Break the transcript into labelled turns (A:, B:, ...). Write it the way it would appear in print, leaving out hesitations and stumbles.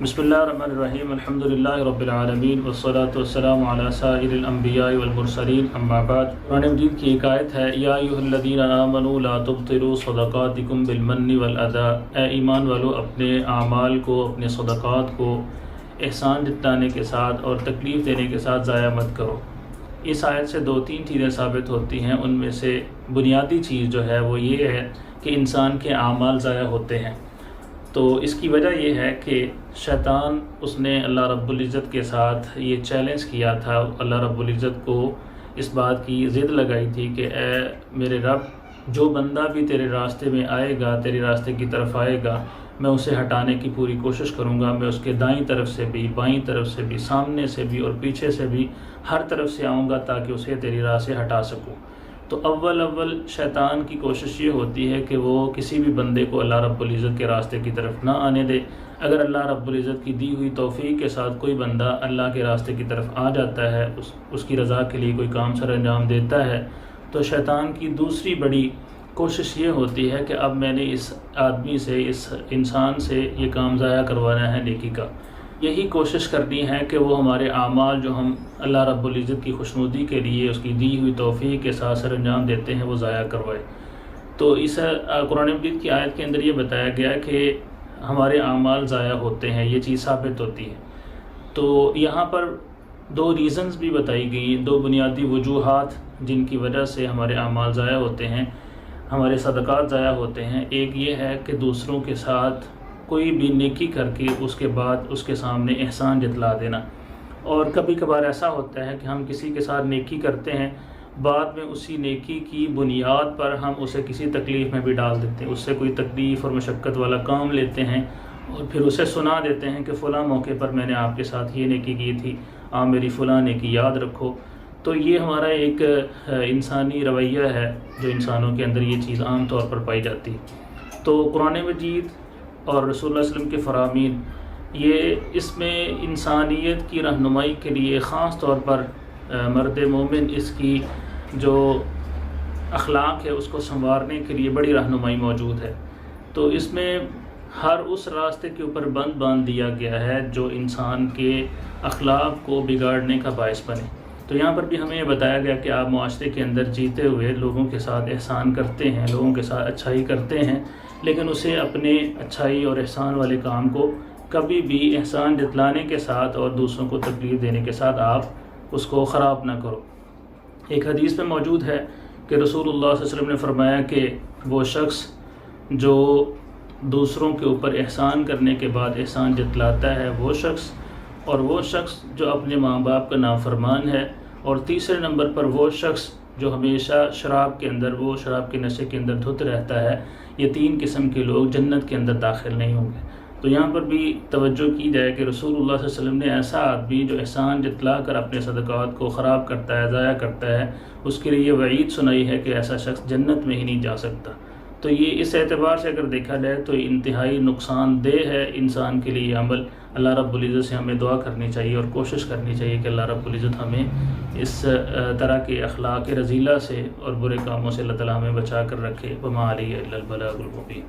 A: बिस्मिल्लाहिर्रहमानिर्रहीम अल्हम्दुलिल्लाहि रब्बिल आलमीन वस्सलातु वस्सलामु अला साइरिल अंबियाइ वल मुरसलीन अम्मा बाद। कुरान मजीद की एक आयत है, या अय्युहल्लज़ीना आमनू ला तुब्तिलू सदक़ातिकुम बिल मन्नि वल अज़ा। ए ईमान वालो, अपने आमाल को, अपने सदक़ात को एहसान जताने के साथ और तकलीफ़ देने के साथ ज़ाया मत करो। इस आयत से दो तीन चीज़ें साबित होती हैं। उनमें से बुनियादी चीज़ जो है वो ये है कि इंसान के आमाल ज़ाया होते हैं। तो इसकी वजह यह है कि शैतान उसने अल्लाह रब्बुल इज़्ज़त के साथ ये चैलेंज किया था। अल्लाह रब्बुल इज़्ज़त को इस बात की ज़िद लगाई थी कि ए मेरे रब, जो बंदा भी तेरे रास्ते में आएगा, तेरे रास्ते की तरफ आएगा, मैं उसे हटाने की पूरी कोशिश करूँगा। मैं उसके दाईं तरफ से भी, बाईं तरफ से भी, सामने से भी और पीछे से भी, हर तरफ से आऊँगा ताकि उसे तेरी राह से हटा सकूँ। तो अव्वल शैतान की कोशिश ये होती है कि वो किसी भी बंदे को अल्लाह रब्बुल इज़्ज़त के रास्ते की तरफ ना आने दे। अगर अल्लाह रब्बुल इज़्ज़त की दी हुई तौफ़ीक़ के साथ कोई बंदा अल्लाह के रास्ते की तरफ आ जाता है, उसकी रज़ा के लिए कोई काम सर अंजाम देता है, तो शैतान की दूसरी बड़ी कोशिश ये होती है कि अब मैंने इस आदमी से, इस इंसान से ये काम ज़ाया करवाना है नेकी का। यही कोशिश करनी है कि वो हमारे आमाल जो हम अल्लाह रब्बुल इज़्ज़त की खुशनुदी के लिए उसकी दी हुई तौफ़ीक़ के साथ सर अंजाम देते हैं, वो ज़ाया करवाए। तो इस कुरान मजीद की आयत के अंदर ये बताया गया कि हमारे आमाल ज़ाया होते हैं, ये चीज़ साबित होती है। तो यहाँ पर दो रीज़न्स भी बताई गई, दो बुनियादी वजूहात जिनकी वजह से हमारे आमाल ज़ाया होते हैं, हमारे सदक़ात ज़ाया होते हैं। एक ये है कि दूसरों के साथ कोई भी नेकी करके उसके बाद उसके सामने एहसान जतला देना। और कभी कभार ऐसा होता है कि हम किसी के साथ नेकी करते हैं, बाद में उसी नेकी की बुनियाद पर हम उसे किसी तकलीफ़ में भी डाल देते हैं, उससे कोई तकलीफ़ और मशक्क़त वाला काम लेते हैं और फिर उसे सुना देते हैं कि फ़लाँ मौके पर मैंने आपके साथ ये नेकी की थी, आप मेरी फ़लाँ नेकी याद रखो। तो ये हमारा एक इंसानी रवैया है जो इंसानों के अंदर ये चीज़ आम तौर पर पाई जाती है। तो कुरान मजीद और रसूलुल्लाह सल्लल्लाहु अलैहि वसल्लम के फ़रामीन ये इसमें इंसानियत की रहनुमाई के लिए ख़ास तौर पर मर्द मोमिन इसकी जो अखलाक है उसको संवारने के लिए बड़ी रहनुमाई मौजूद है। तो इसमें हर उस रास्ते के ऊपर बंद बांध दिया गया है जो इंसान के अखलाक को बिगाड़ने का बायस बने। तो यहाँ पर भी हमें ये बताया गया कि आप मुआशरे के अंदर जीते हुए लोगों के साथ एहसान करते हैं, लोगों के साथ अच्छाई करते हैं, लेकिन उसे अपने अच्छाई और एहसान वाले काम को कभी भी एहसान जतलाने के साथ और दूसरों को तकलीफ़ देने के साथ आप उसको ख़राब ना करो। एक हदीस में मौजूद है कि रसूलुल्लाह सल्लल्लाहु अलैहि वसल्लम ने फरमाया कि वो शख्स जो दूसरों के ऊपर एहसान करने के बाद एहसान जतलाता है वो शख्स जो अपने माँ बाप का नाफरमान है, और तीसरे नंबर पर वो शख्स जो हमेशा शराब के नशे के अंदर धुत रहता है। ये तीन किस्म के लोग जन्नत के अंदर दाखिल नहीं होंगे। तो यहाँ पर भी तवज्जो की जाए कि रसूलुल्लाह सल्लल्लाहु अलैहि वसल्लम ने ऐसा आदमी जो एहसान जतला कर अपने सदक़ात को ख़राब करता है, ज़ाया करता है, उसके लिए वईद सुनाई है कि ऐसा शख्स जन्नत में ही नहीं जा सकता। तो ये इस एतबार से अगर देखा जाए तो इंतहाई नुकसानदेह है इंसान के लिए अमल। अल्लाह रब्बुल इज़्ज़त से हमें दुआ करनी चाहिए और कोशिश करनी चाहिए कि अल्लाह रब्बुल इज़्ज़त हमें इस तरह के अखलाक रज़ीला से और बुरे कामों से अल्लाह ताला हमें बचा कर रखे। वमा अलैना इल्लल बलागुल मुबीन।